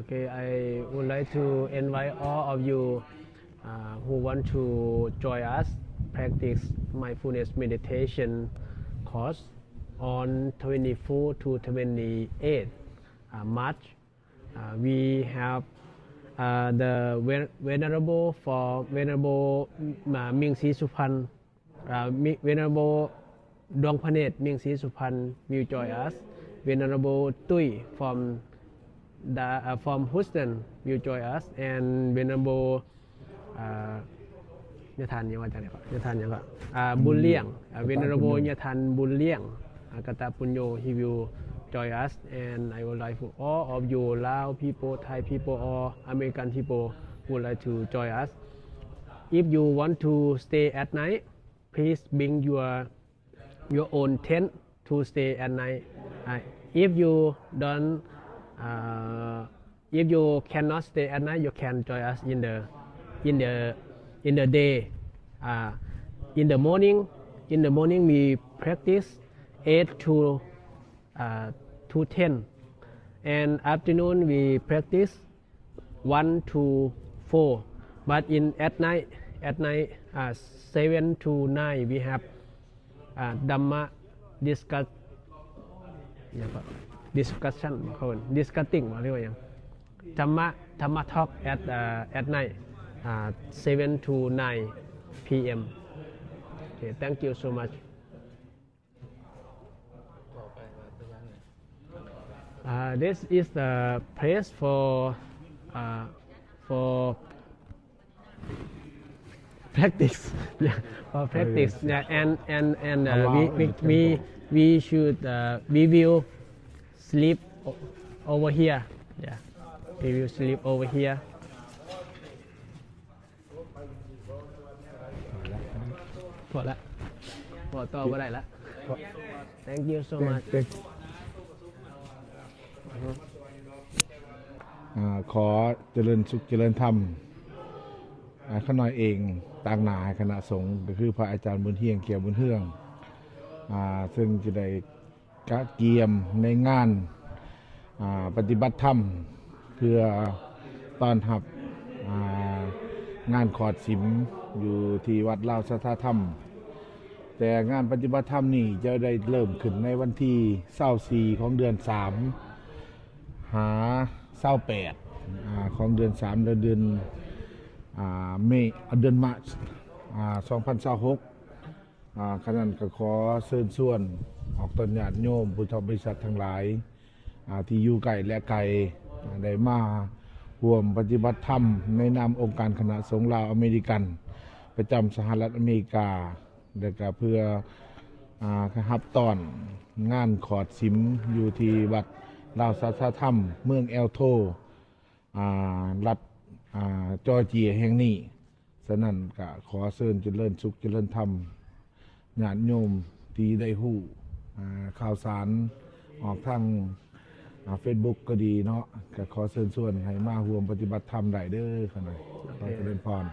Okay, I would like to invite all of you who want to join us practice mindfulness meditation course on 24 to 28 March. We have the Venerable Ming Sri Suphan, Venerable ดวงพระเนตรเมียงศรีสุพรรณ will join us. Venerable Tui from Houston will join us and Venerable ยะทันยังว่าจังได๋ครับยะทันยังว่าบุญเลี้ยง Venerable ยะทันบุญเลี้ยงกตปุญโญ he will join us and I would like for all of you Lao people, Thai people or American people would like to join us. If you want to stay at night, please bring your own tent to stay at night. If you don't if you cannot stay at night, you can join us in the day. In the morning we practice 8 to 10 and afternoon we practice 1 to 4 but at night 7 to 9 we have Dhamma discussion เขาเรียก discussing ว่าเรียกว่าหยัง Dhamma talk at night 7 to 9 p.m. Okay, thank you so much. This is the place for practice. For practice. And we should we will sleep over here. Yeah. We will sleep over here. พอละพอต่อบ่ได้ละ Thank you so much. ขอเจริญสุขเจริญธรรมข้าน้อยเองต่างหน้าให้คณะสงฆ์ก็คือพระอาจารย์บุญเฮียงเกี่ยวบุญเฮืองซึ่งจะได้กะเกียมในงานปฏิบัติธรรมเพื่อต้อนรับงานขอดสิมอยู่ที่วัดลาวสัทธธรรมแต่งานปฏิบัติธรรมนี่จะได้เริ่มขึ้นในวันที่24ของเดือน3หา28ของเดือน3และเดือนเมาร์ช2026ขณะนั้นก็ขอเชิญชวนออกตนญาติโยมพุทธบริษัททั้งหลายที่อยู่ไกลและไกลได้มาร่วมปฏิบัติธรรมในนามองค์การคณะสงฆ์ลาวอเมริกันประจำสหรัฐอเมริกาและก็เพื่อรับต้อนงานขอดสิมอยู่ที่วัดลาวสัทธธรรมเมืองแอลโทรัฐจอร์เจียแห่งนี้ฉะนั้นก็ขอเชิญเจริญสุขเจริญธรรมญาติโยมที่ได้ฮู้ข่าวสารออกทางFacebook ก็ดีเนาะก็ขอเชิญชวนให้มาร่วมปฏิบัติธรรมได้เด้อคั่นน่ะขอเจริญพร